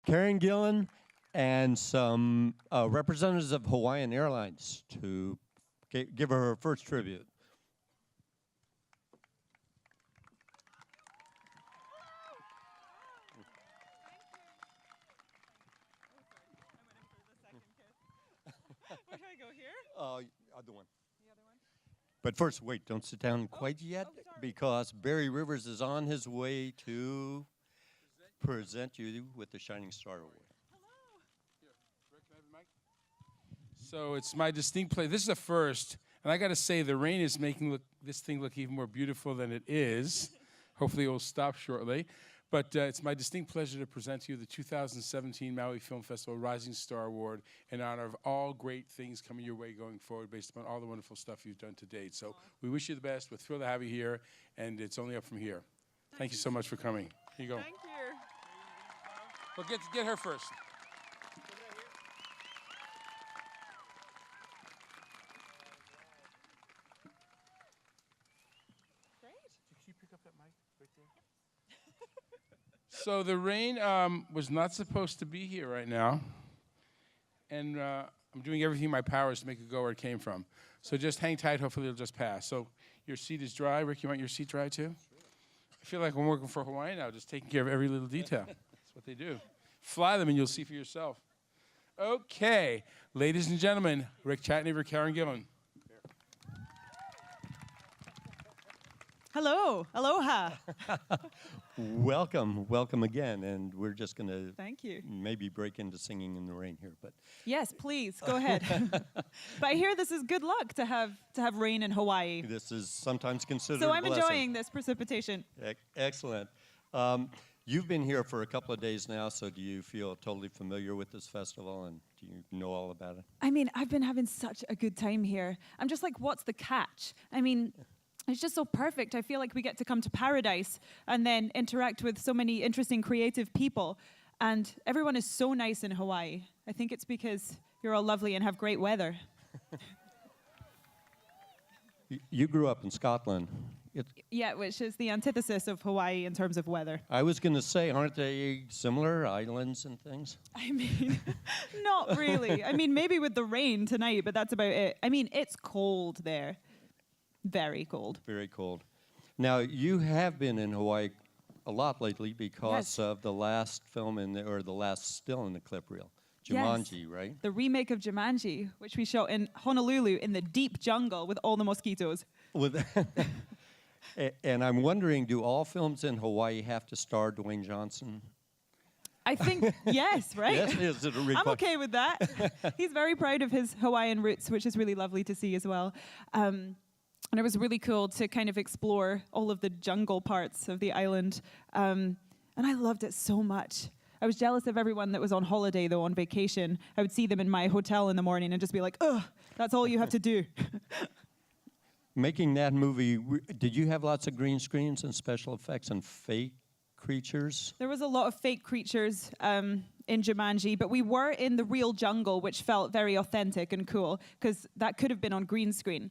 Karen Gillan and some representatives of Hawaiian Airlines to give her first tribute. Where should I go here? Other one. The other one? But first, wait, don't sit down quite yet, because Barry Rivers is on his way to present you with the Shining Star Award. Hello. Here, Rick, can I have the mic? So it's my distinct pleasure. This is a first, and I got to say the rain is making this thing look even more beautiful than it is. Hopefully it will stop shortly. But it's my distinct pleasure to present to you the 2017 Maui Film Festival Rising Star Award in honor of all great things coming your way going forward based upon all the wonderful stuff you've done to date. So we wish you the best. We're thrilled to have you here, and it's only up from here. Thank you so much for coming. Here you go. Thank you. Well, get her first. Great. Can you pick up that mic right there? So the rain was not supposed to be here right now, and I'm doing everything in my powers to make it go where it came from. So just hang tight. Hopefully it'll just pass. So your seat is dry. Rick, you want your seat dry too? I feel like I'm working for Hawaii now, just taking care of every little detail. That's what they do. Fly them and you'll see for yourself. Okay, ladies and gentlemen, Rick Chatenever, Karen Gillan. Hello. Aloha. Welcome again, and we're just going to Thank you. maybe break into singing in the rain here, but Yes, please go ahead. But I hear this is good luck to have rain in Hawaii. this is sometimes considered So a I'm blessing. enjoying this precipitation. Excellent. You've been here for a couple of days now, so do you feel totally familiar with this festival, and do you know all about it? I mean, I've been having such a good time here. I'm just like, what's the catch? I mean, it's just so perfect. I feel like we get to come to paradise and then interact with so many interesting, creative people. And everyone is so nice in Hawaii. I think it's because you're all lovely and have great weather. You grew up in Scotland. Yeah, which is the antithesis of Hawaii in terms of weather. I was going to say, aren't they similar islands and things? I mean, not really. I mean, maybe with the rain tonight, but that's about it. I mean, it's cold there. Very cold. Very cold. Now, you have been in Hawaii a lot lately because Yes. of the last film or the last still in the clip reel, Jumanji, Yes. right? The remake of Jumanji, which we shot in Honolulu in the deep jungle with all the mosquitoes. With and I'm wondering, do all films in Hawaii have to star Dwayne Johnson? I think, yes, right? Yes, is it a I'm requirement? okay with that. He's very proud of his Hawaiian roots, which is really lovely to see as well. And it was really cool to kind of explore all of the jungle parts of the island. And I loved it so much. I was jealous of everyone that was on holiday, though, on vacation. I would see them in my hotel in the morning and just be like, ugh, that's all you have to do. Making that movie, did you have lots of green screens and special effects and fake creatures? There was a lot of fake creatures in Jumanji, but we were in the real jungle, which felt very authentic and cool, because that could have been on green screen,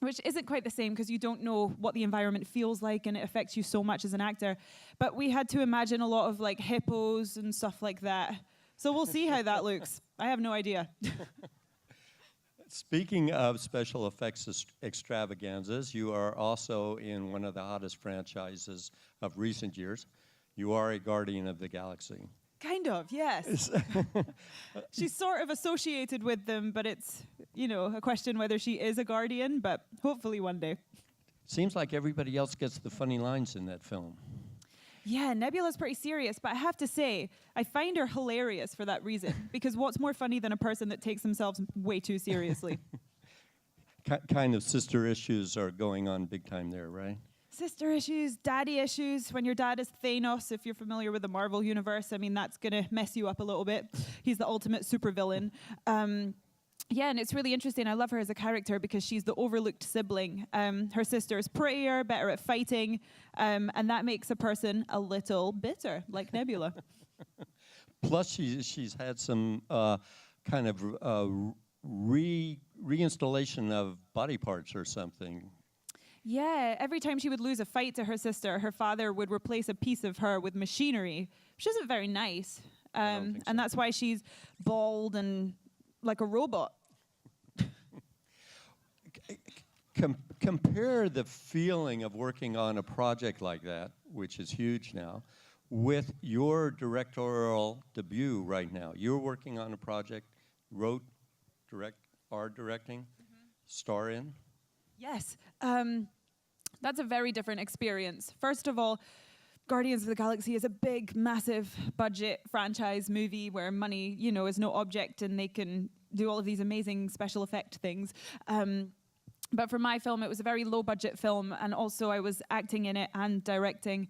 which isn't quite the same because you don't know what the environment feels like and it affects you so much as an actor. But we had to imagine a lot of like hippos and stuff like that. So we'll see how that looks. I have no idea. Speaking of special effects extravaganzas, you are also in one of the hottest franchises of recent years. You are a Guardian of the Galaxy. Kind of, yes. She's sort of associated with them, but it's, you know, a question whether she is a Guardian, but hopefully one day. Seems like everybody else gets the funny lines in that film. Yeah, Nebula's pretty serious, but I have to say, I find her hilarious for that reason, because what's more funny than a person that takes themselves way too seriously? Kind of sister issues are going on big time there, right? Sister issues, daddy issues. When your dad is Thanos, if you're familiar with the Marvel universe, I mean, that's going to mess you up a little bit. He's the ultimate supervillain. Yeah, and it's really interesting. I love her as a character because she's the overlooked sibling. Her sister is prettier, better at fighting, and that makes a person a little bitter, like Nebula. Plus, she's had some kind of reinstallation of body parts or something. Yeah, every time she would lose a fight to her sister, her father would replace a piece of her with machinery, which isn't very nice. don't think and so. that's why she's bald and like a robot. Compare the feeling of working on a project like that, which is huge now, with your directorial debut right now. You're working on a project, wrote, are directing, star in. Yes, that's a very different experience. First of all, Guardians of the Galaxy is a big, massive budget franchise movie where money, is no object, and they can do all of these amazing special effect things. But for my film, it was a very low budget film, and also I was acting in it and directing,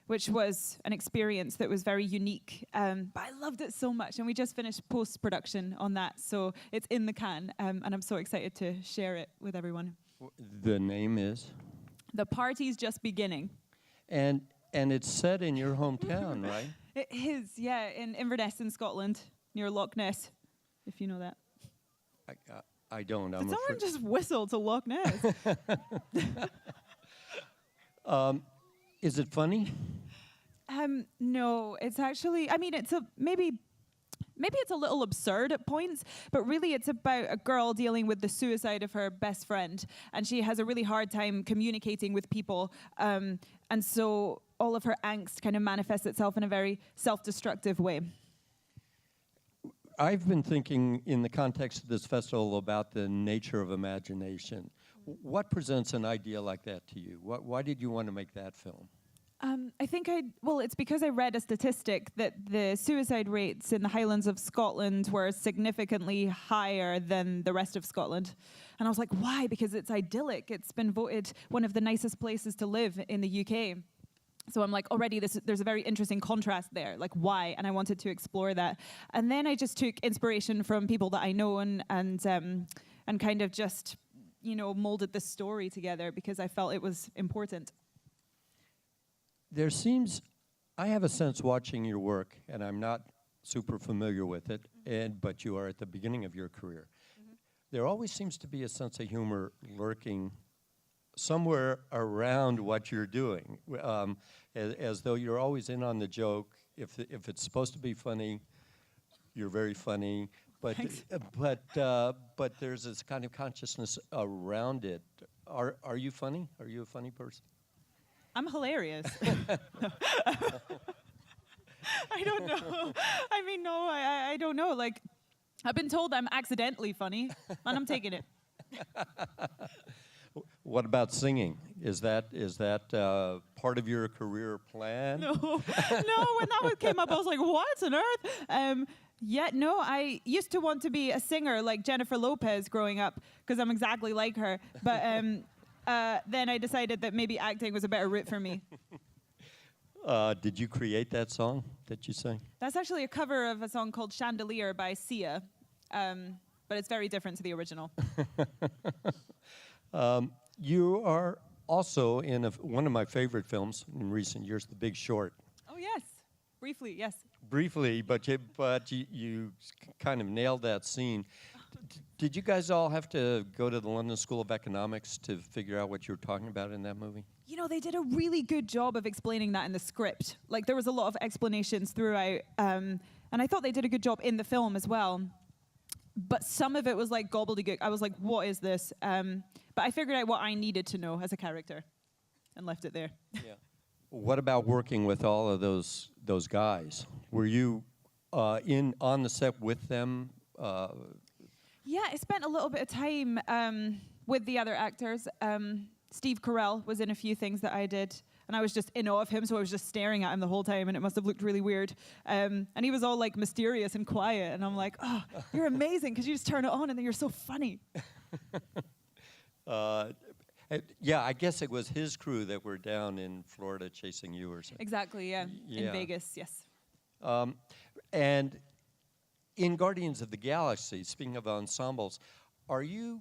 which was an experience that was very unique. But I loved it so much, and we just finished post-production on that, so it's in the can, and I'm so excited to share it with everyone. The name is? The Party's Just Beginning. And it's set in your hometown, right? It is, yeah, in Inverness in Scotland, near Loch Ness, if you know that. I don't. Did someone just whistle to Loch Ness? Is it funny? No, it's actually, it's maybe it's a little absurd at points, but really it's about a girl dealing with the suicide of her best friend, and she has a really hard time communicating with people, and so all of her angst kind of manifests itself in a very self-destructive way. I've been thinking in the context of this festival about the nature of imagination. What presents an idea like that to you? Why did you want to make that film? I think it's because I read a statistic that the suicide rates in the Highlands of Scotland were significantly higher than the rest of Scotland. And I was like, why? Because it's idyllic. It's been voted one of the nicest places to live in the UK. So I'm like, already there's a very interesting contrast there, like why? And I wanted to explore that. And then I just took inspiration from people that I know and kind of just, molded this story together because I felt it was important. I have a sense watching your work, and I'm not super familiar with it, but you are at the beginning of your career. There always seems to be a sense of humor lurking somewhere around what you're doing, as though you're always in on the joke. If it's supposed to be funny, you're very funny. But there's this kind of consciousness around it. Are you funny? Are you a funny person? I'm hilarious. I don't know. No, I don't know. Like, I've been told I'm accidentally funny, and I'm taking it. What about singing? Is that part of your career plan? No. When that came up, I was like, what on earth? I used to want to be a singer like Jennifer Lopez growing up because I'm exactly like her. But then I decided that maybe acting was a better route for me. Did you create that song that you sang? That's actually a cover of a song called Chandelier by Sia, but it's very different to the original. You are also in one of my favorite films in recent years, The Big Short. Oh, yes. Briefly, yes. Briefly, but you kind of nailed that scene. Did you guys all have to go to the London School of Economics to figure out what you were talking about in that movie? They did a really good job of explaining that in the script. Like, there was a lot of explanations throughout, and I thought they did a good job in the film as well. But some of it was like gobbledygook. I was like, what is this? But I figured out what I needed to know as a character and left it there. Yeah. What about working with all of those guys? Were you on the set with them? Yeah, I spent a little bit of time with the other actors. Steve Carell was in a few things that I did, and I was just in awe of him, so I was just staring at him the whole time, and it must have looked really weird. And he was all like mysterious and quiet, and I'm like, oh, you're amazing, because you just turn it on, and then you're so funny. Yeah, I guess it was his crew that were down in Florida chasing you or something. Exactly, yeah. In Vegas, yes. And in Guardians of the Galaxy, speaking of ensembles, are you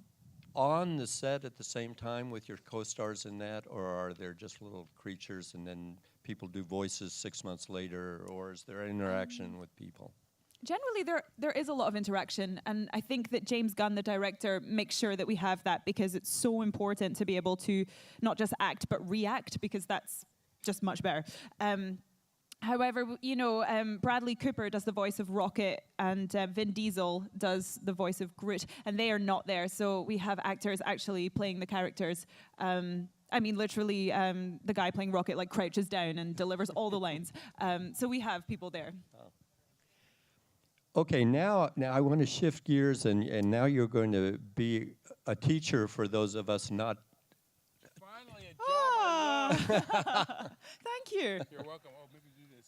on the set at the same time with your co-stars in that, or are there just little creatures and then people do voices 6 months later, or is there interaction with people? Generally, there is a lot of interaction, and I think that James Gunn, the director, makes sure that we have that because it's so important to be able to not just act but react, because that's just much better. However, Bradley Cooper does the voice of Rocket, and Vin Diesel does the voice of Groot, and they are not there. So we have actors actually playing the characters. Literally, the guy playing Rocket crouches down and delivers all the lines. So we have people there. Okay, now I want to shift gears, and now you're going to be a teacher for those of us not. Finally, a job I love. Thank you. You're welcome. Oh, maybe do this.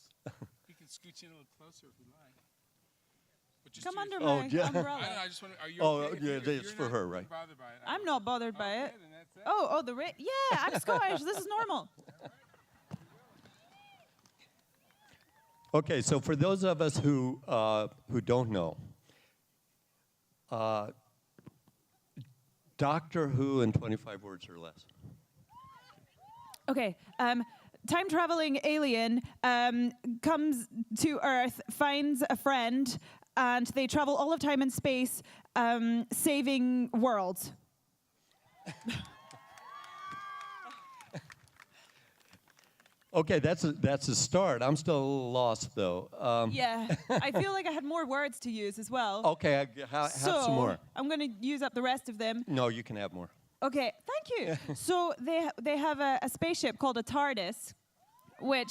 You can scooch in a little closer if you like. But just Come do under your- my yeah. umbrella. I just want to. Are you Oh, okay? If yeah, you're it's for not her, right? bothered by it, I'm not bothered by Okay, it. then that's it. Yeah, I'm Scottish. This is normal. Okay, so for those of us who don't know, Doctor Who in 25 words or less. Okay. Time traveling alien comes to Earth, finds a friend, and they travel all of time and space, saving worlds. Okay, that's a start. I'm still a little lost though. Yeah, I feel like I had more words to use as well. Okay, have some more. I'm going to use up the rest of them. No, you can have more. Okay, thank you. So they have a spaceship called a TARDIS, which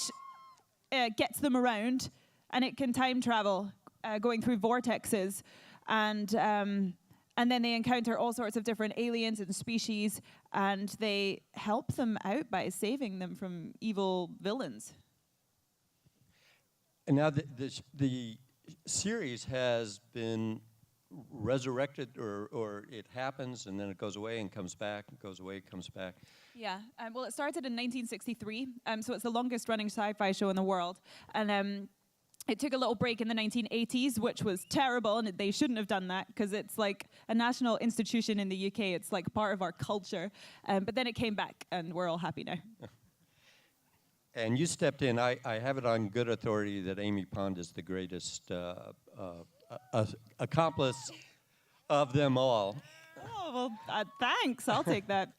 gets them around, and it can time travel, going through vortexes, and then they encounter all sorts of different aliens and species, and they help them out by saving them from evil villains. And now the series has been resurrected, or it happens and then it goes away and comes back, goes away, comes back. Yeah, well, it started in 1963, so it's the longest running sci-fi show in the world. And it took a little break in the 1980s, which was terrible, and they shouldn't have done that, because it's like a national institution in the UK. It's like part of our culture. But then it came back, and we're all happy now. And you stepped in. I have it on good authority that Amy Pond is the greatest accomplice of them all. Oh, well, thanks. I'll take that.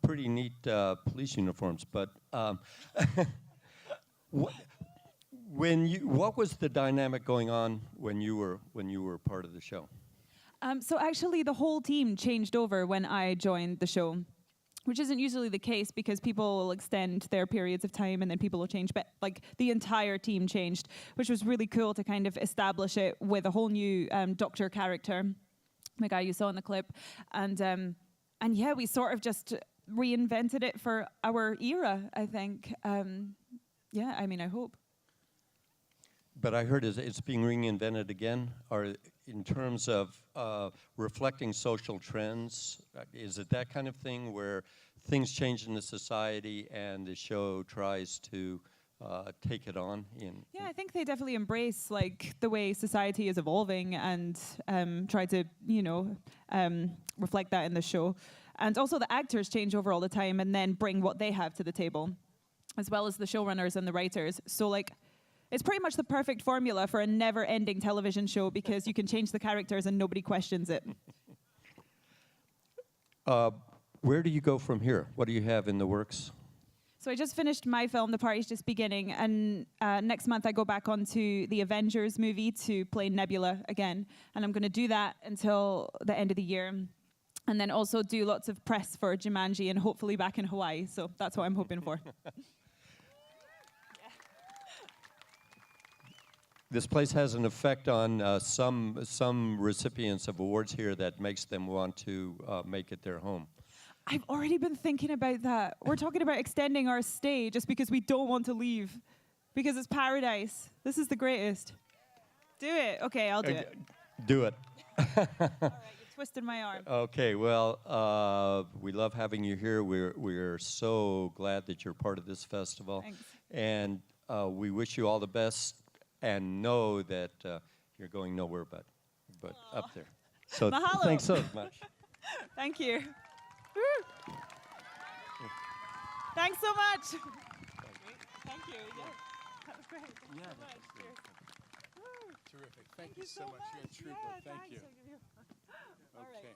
Pretty neat police uniforms, but what was the dynamic going on when you were part of the show? So actually, the whole team changed over when I joined the show, which isn't usually the case, because people will extend their periods of time and then people will change. But the entire team changed, which was really cool to kind of establish it with a whole new Doctor character, the guy you saw in the clip, and yeah, we sort of just reinvented it for our era, I think. Yeah, I mean, I hope. But I heard it's being reinvented again, or in terms of reflecting social trends. Is it that kind of thing where things change in the society and the show tries to take it on? Yeah, I think they definitely embrace the way society is evolving and try to, reflect that in the show. And also the actors change over all the time and then bring what they have to the table, as well as the showrunners and the writers. So it's pretty much the perfect formula for a never-ending television show, because you can change the characters and nobody questions it. Where do you go from here? What do you have in the works? So I just finished my film, The Party's Just Beginning, and next month I go back onto the Avengers movie to play Nebula again, and I'm going to do that until the end of the year, and then also do lots of press for Jumanji and hopefully back in Hawaii, so that's what I'm hoping for. This place has an effect on some recipients of awards here that makes them want to make it their home. I've already been thinking about that. We're talking about extending our stay just because we don't want to leave, because it's paradise. This is the greatest. Do it. Okay, I'll do it. Do it. All right, you twisted my arm. Okay, well, we love having you here. We're so glad that you're part of this festival. Thanks. And we wish you all the best, and know that you're going nowhere but up there. So Mahalo. thanks so much. Thank you. Woo. Thanks so much. Thank you. Yeah, that was great. Thank you so much. Cheers. Woo. Terrific. Thank you so much. You're a trooper. Yeah, Thank thanks. you. All right. Okay.